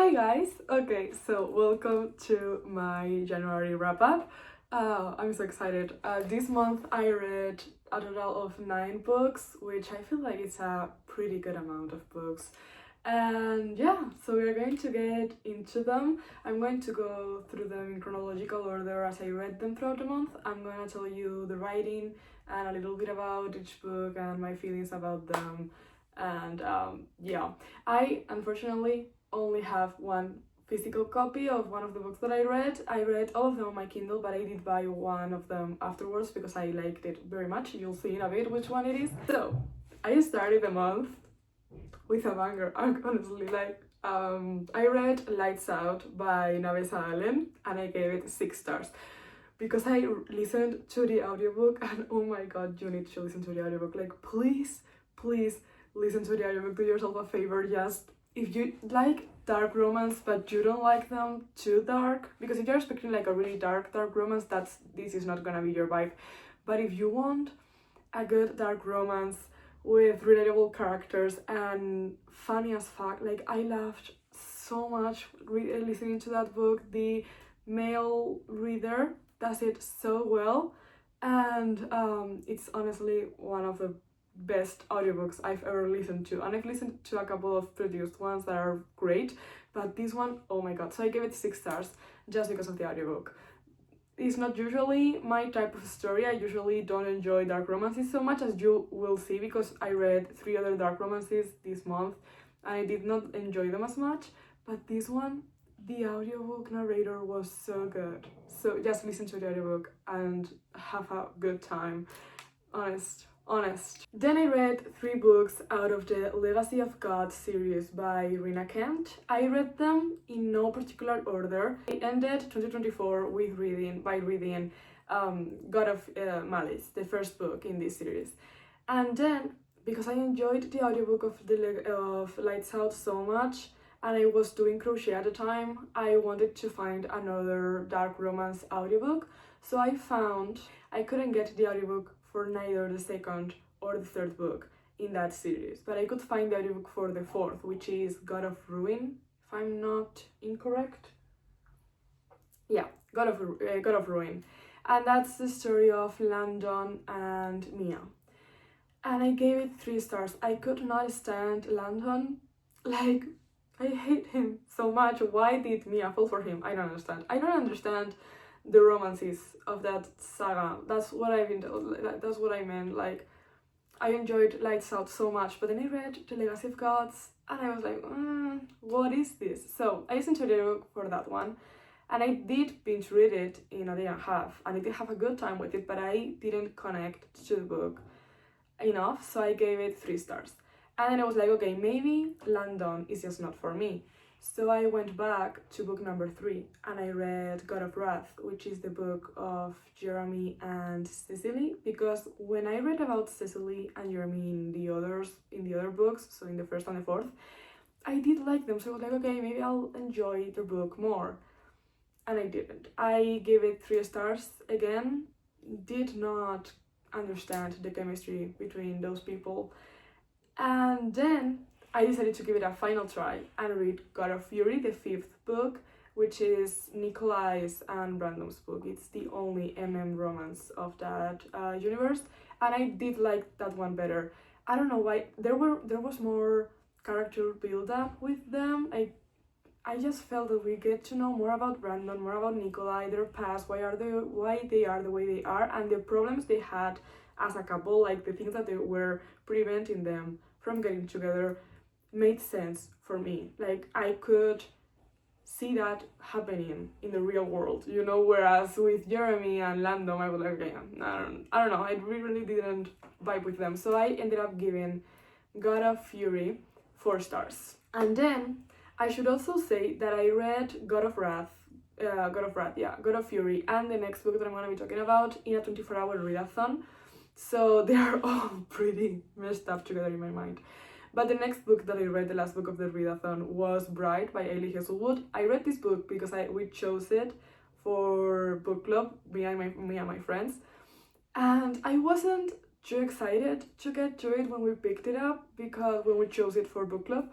Hi guys! Okay, so welcome to my January wrap-up. I'm so excited. This month I read a total of 9 books, which I feel like it's a pretty good amount of books. And yeah, so we're going to get into them. I'm going to go through them in chronological order as I read them throughout the month. I'm going to tell you the writing and a little bit about each book and my feelings about them. And yeah, I unfortunately only have one physical copy of one of the books that I read. I read all of them on my Kindle, but I did buy one of them afterwards because I liked it very much. You'll see in a bit which one it is. So, I started the month with a banger, honestly. I read Lights Out by Navesa Allen and I gave it 6 stars because I listened to the audiobook and oh my god, you need to listen to the audiobook. Like, please listen to the audiobook, do yourself a favor. Just if you like dark romance but you don't like them too dark, because if you're expecting like a really dark romance, this is not gonna be your vibe. But if you want a good dark romance with relatable characters and funny as fuck, like I laughed so much listening to that book. The male reader does it so well, and it's honestly one of the best audiobooks I've ever listened to, and I've listened to a couple of produced ones that are great, but this one, oh my god. So I gave it 6 stars just because of the audiobook. It's not usually my type of story. I usually don't enjoy dark romances so much, as you will see, because I read 3 other dark romances this month and I did not enjoy them as much, but this one, the audiobook narrator was so good. So just listen to the audiobook and have a good time. Honest. Then I read 3 books out of the Legacy of God series by Rina Kent. I read them in no particular order. I ended 2024 with reading God of Malice, the first book in this series. And then, because I enjoyed the audiobook of Lights Out so much, and I was doing crochet at the time, I wanted to find another dark romance audiobook. So I found I couldn't get the audiobook for neither the second or the third book in that series, but I could find the audiobook for the 4th, which is God of Ruin, if I'm not incorrect. Yeah, God of Ruin, and that's the story of Landon and Mia, and I gave it 3 stars. I could not stand Landon. Like, I hate him so much. Why did Mia fall for him? I don't understand the romances of that saga. That's what I meant. Like, I enjoyed Lights Out so much, but then I read The Legacy of Gods and I was like, what is this? So I listened to the book for that one, and I did binge read it in a day and a half, and I did have a good time with it, but I didn't connect to the book enough, so I gave it 3 stars. And then I was like, okay, maybe Landon is just not for me. So I went back to book number 3 and I read God of Wrath, which is the book of Jeremy and Cecily, because when I read about Cecily and Jeremy in the other books, so in the 1st and the 4th, I did like them. So I was like, okay, maybe I'll enjoy the book more. And I didn't. I gave it 3 stars again. Did not understand the chemistry between those people. And then I decided to give it a final try and read God of Fury, the 5th book, which is Nikolai's and Brandon's book. It's the only romance of that universe, and I did like that one better. I don't know why. There was more character build-up with them. I just felt that we get to know more about Brandon, more about Nikolai, their past, why they are the way they are, and the problems they had as a couple, like the things that they were preventing them from getting together, made sense for me. Like, I could see that happening in the real world, you know, whereas with Jeremy and Landon, I was like, okay, I don't know, I really didn't vibe with them. So I ended up giving God of Fury 4 stars. And then I should also say that I read God of Fury, and the next book that I'm going to be talking about in a 24-hour readathon. So they are all pretty messed up together in my mind. But the next book that I read, the last book of the readathon, was Bride by Ailey Hazelwood. I read this book because we chose it for book club, me and my friends. And I wasn't too excited to get to it when we picked it up, because when we chose it for book club,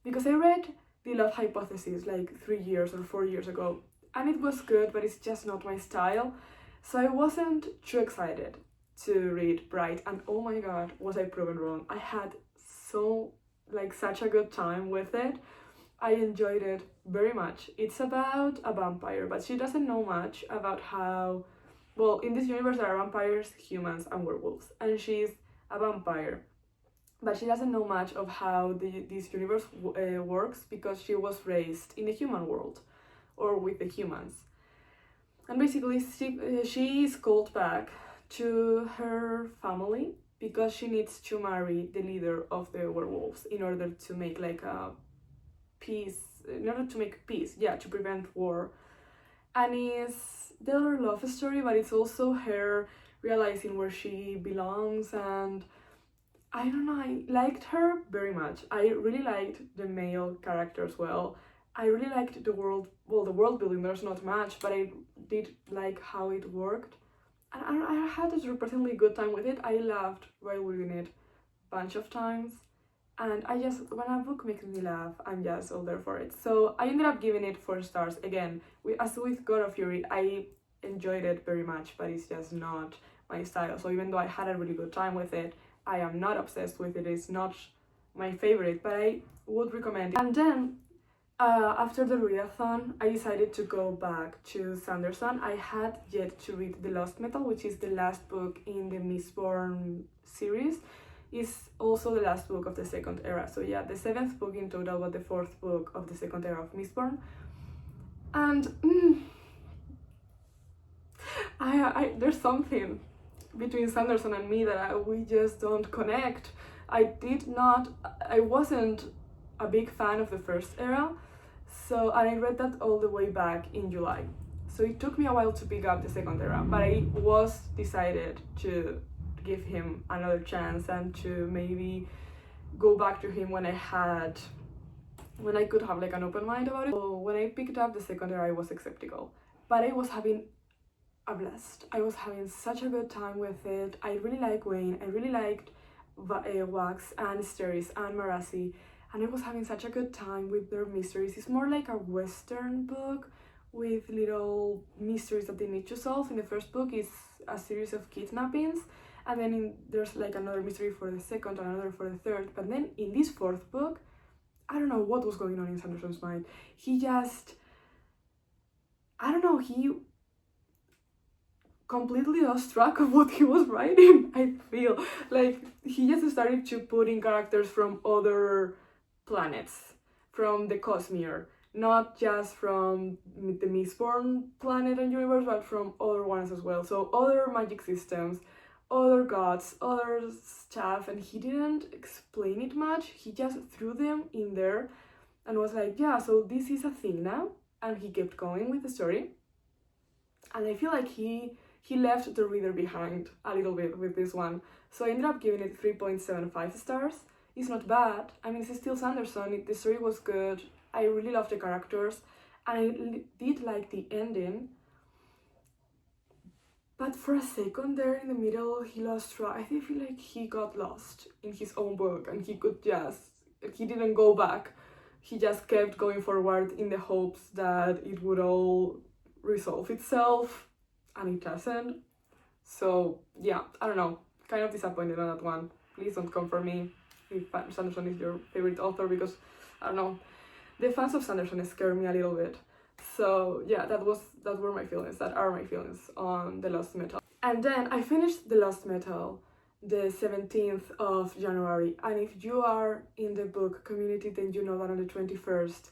because I read the Love Hypothesis like 3 years or 4 years ago, and it was good, but it's just not my style. So I wasn't too excited to read Bright, and oh my god, was I proven wrong. I had such a good time with it. I enjoyed it very much. It's about a vampire, but she doesn't know much about how, well, in this universe there are vampires, humans, and werewolves, and she's a vampire. But she doesn't know much of how this universe works, because she was raised in the human world, or with the humans. And basically she is called back to her family because she needs to marry the leader of the werewolves in order to make peace, to prevent war. And it's their love story, but it's also her realizing where she belongs. And I don't know, I liked her very much. I really liked the male character as well. I really liked the world, well, the world building, there's not much, but I did like how it worked. And I had a surprisingly good time with it. I laughed while reading it a bunch of times. And when a book makes me laugh, I'm just all there for it. So I ended up giving it 4 stars. Again, as with God of Fury, I enjoyed it very much, but it's just not my style. So even though I had a really good time with it, I am not obsessed with it. It's not my favorite, but I would recommend it. And then, after the readathon, I decided to go back to Sanderson. I had yet to read The Lost Metal, which is the last book in the Mistborn series. Is also the last book of the second era. So yeah, the 7th book in total, but the 4th book of the second era of Mistborn. And there's something between Sanderson and me that we just don't connect. I wasn't a big fan of the first era, and I read that all the way back in July. So it took me a while to pick up the second era, but I was decided to give him another chance and to maybe go back to him when I could have like an open mind about it. So when I picked up the second era, I was skeptical, but I was having a blast. I was having such a good time with it. I really like Wayne. I really liked Wax and Steris and Marasi, and I was having such a good time with their mysteries. It's more like a Western book with little mysteries that they need to solve. In the first book is a series of kidnappings, and then there's like another mystery for the second and another for the third. But then in this 4th book, I don't know what was going on in Sanderson's mind. He completely lost track of what he was writing. I feel like he just started to put in characters from other planets, from the Cosmere, not just from the Mistborn planet and universe, but from other ones as well. So other magic systems, other gods, other stuff, and he didn't explain it much. He just threw them in there and was like, yeah, so this is a thing now. And he kept going with the story. And I feel like he left the reader behind a little bit with this one. So I ended up giving it 3.75 stars. It's not bad. I mean, it's still Sanderson. The story was good. I really loved the characters. And I did like the ending. But for a second there in the middle, he lost track. I feel like he got lost in his own book, and he didn't go back. He just kept going forward in the hopes that it would all resolve itself, and it doesn't. So yeah, I don't know, kind of disappointed on that one. Please don't come for me if Sanderson is your favorite author, because I don't know, the fans of Sanderson scare me a little bit. So yeah, that are my feelings on The Lost Metal. And then I finished The Lost Metal the 17th of January, and if you are in the book community, then you know that on the 21st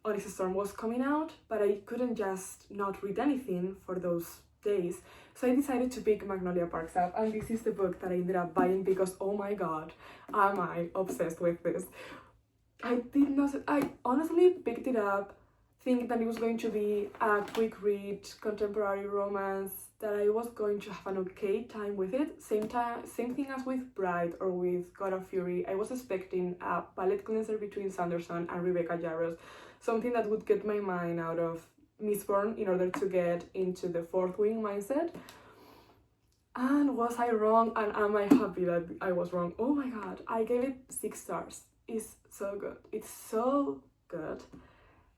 Onyx Storm was coming out, but I couldn't just not read anything for those days. So I decided to pick Magnolia Parks up, and this is the book that I ended up buying because, oh my god, am I obsessed with this. I honestly picked it up thinking that it was going to be a quick read, contemporary romance, that I was going to have an okay time with it. Same thing as with Bride or with God of Fury. I was expecting a palette cleanser between Sanderson and Rebecca Yarros, something that would get my mind out of Mistborn in order to get into the Fourth Wing mindset. And was I wrong? And am I happy that I was wrong? Oh my god, I gave it 6 stars. It's so good. It's so good.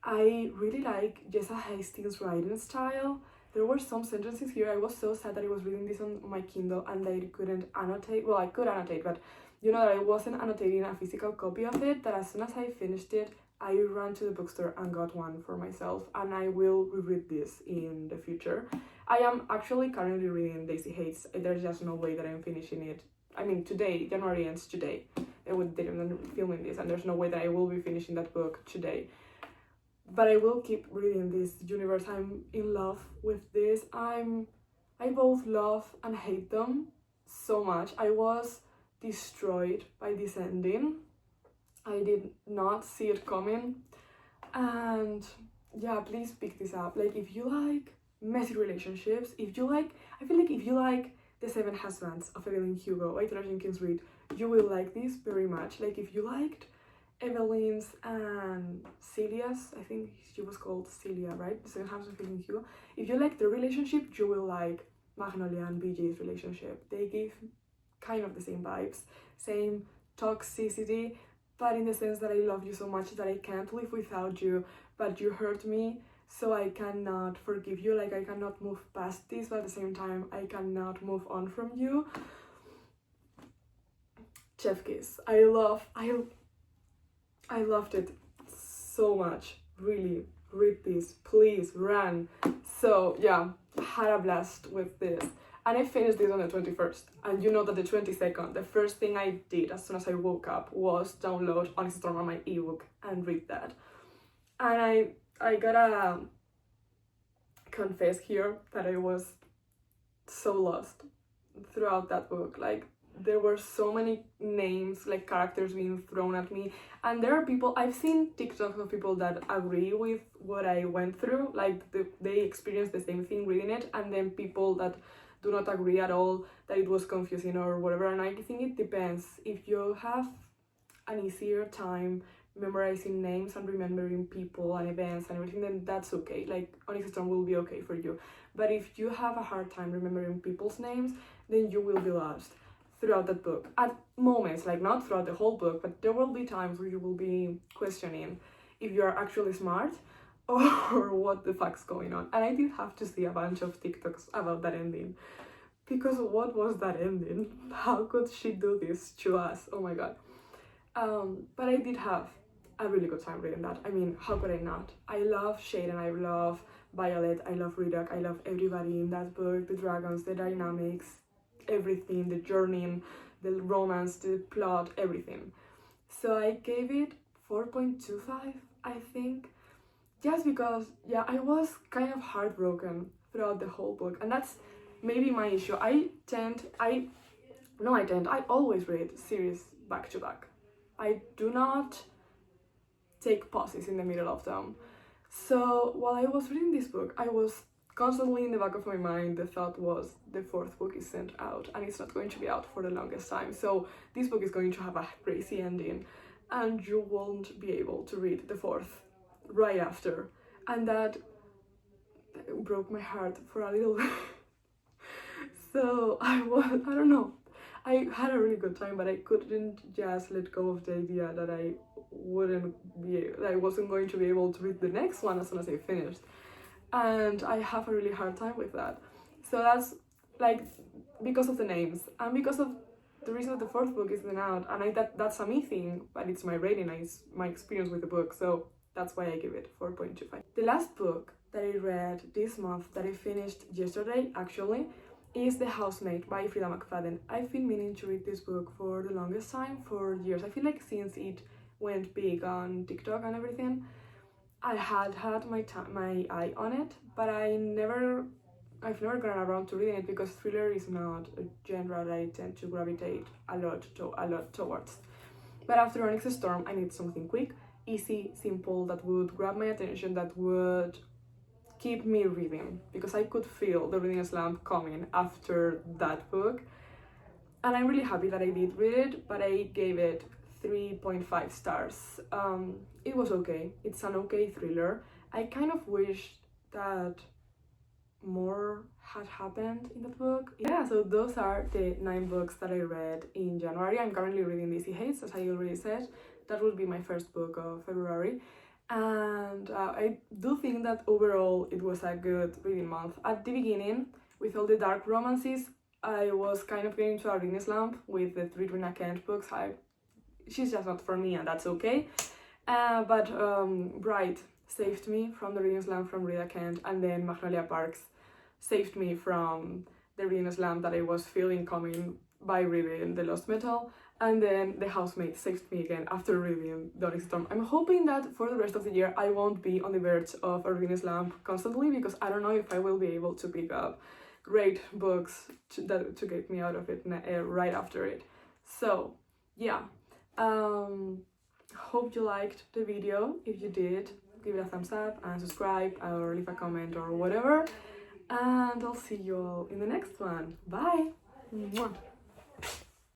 I really like Jessa Hastings' writing style. There were some sentences here. I was so sad that I was reading this on my Kindle and I couldn't annotate. Well, I could annotate, but you know that I wasn't annotating a physical copy of it. That as soon as I finished it, I ran to the bookstore and got one for myself, and I will reread this in the future. I am actually currently reading Daisy Hates. There's just no way that I'm finishing it. I mean, today, January ends today. They're filming this, and there's no way that I will be finishing that book today. But I will keep reading this universe. I'm in love with this. I both love and hate them so much. I was destroyed by this ending. I did not see it coming, and yeah, please pick this up. Like, if you like messy relationships, I feel like if you like The Seven Husbands of Evelyn Hugo by Taylor Jenkins Reid, you will like this very much. Like, if you liked Evelyn's and Celia's, I think she was called Celia, right? The Seven Husbands of Evelyn Hugo. If you like the relationship, you will like Magnolia and BJ's relationship. They give kind of the same vibes, same toxicity, but in the sense that I love you so much that I can't live without you, but you hurt me, so I cannot forgive you. Like, I cannot move past this, but at the same time, I cannot move on from you. Chef Kiss. I loved it so much. Really, read this. Please, run. So yeah, had a blast with this. And I finished this on the 21st. And you know that the 22nd, the first thing I did as soon as I woke up was download Onyx Storm on my ebook and read that. And I gotta confess here that I was so lost throughout that book. Like, there were so many names, like characters being thrown at me, and there are people, I've seen TikToks of people that agree with what I went through, like they experienced the same thing reading it, and then people that do not agree at all, that it was confusing or whatever. And I think it depends. If you have an easier time memorizing names and remembering people and events and everything, then that's okay. Like, Onyx Storm will be okay for you. But if you have a hard time remembering people's names, then you will be lost throughout that book. At moments, like not throughout the whole book, but there will be times where you will be questioning if you are actually smart or what the fuck's going on. And I did have to see a bunch of TikToks about that ending, because what was that ending? How could she do this to us? Oh my god. But I did have a really good time reading that. I mean, how could I not? I love Shaden, I love Violet, I love Ridak, I love everybody in that book, the dragons, the dynamics, everything, the journey, the romance, the plot, everything. So I gave it 4.25, I think, just because, yeah, I was kind of heartbroken throughout the whole book, and that's maybe my issue. I always read series back to back. I do not take pauses in the middle of them. So while I was reading this book, I was constantly in the back of my mind, the thought was the fourth book isn't out, and it's not going to be out for the longest time. So this book is going to have a crazy ending, and you won't be able to read the fourth right after. And that broke my heart for a little bit. So I don't know. I had a really good time, but I couldn't just let go of the idea that I wasn't going to be able to read the next one as soon as I finished. And I have a really hard time with that. So that's like because of the names and because of the reason that the fourth book isn't out, and that's a me thing, but it's my rating, it's my experience with the book, so that's why I give it 4.25. The last book that I read this month, that I finished yesterday actually, is The Housemate by Frida McFadden. I've been meaning to read this book for the longest time, for years. I feel like since it went big on TikTok and everything, I had my eye on it, but I've never gone around to reading it, because thriller is not a genre that I tend to gravitate a lot towards. But after Onyx Storm, I need something quick, easy, simple, that would grab my attention, that would keep me reading, because I could feel the reading slump coming after that book. And I'm really happy that I did read it, but I gave it 3.5 stars. It was okay. It's an okay thriller. I kind of wish that more had happened in the book. Yeah, so those are the 9 books that I read in January. I'm currently reading Daisy Hates, as I already said. That will be my first book of February. And I do think that overall it was a good reading month. At the beginning, with all the dark romances, I was kind of getting to a reading slump with the three Rina Kent books. She's just not for me, and that's okay. But Bright saved me from the reading slump from Rina Kent, and then Magnolia Parks saved me from the reading slump that I was feeling coming by reading The Lost Metal. And then The Housemaid saved me again after reading the Onyx Storm. I'm hoping that for the rest of the year I won't be on the verge of a reading slump constantly, because I don't know if I will be able to pick up great books to get me out of it right after it. So yeah, hope you liked the video. If you did, give it a thumbs up and subscribe or leave a comment or whatever. And I'll see you all in the next one. Bye! Mwah.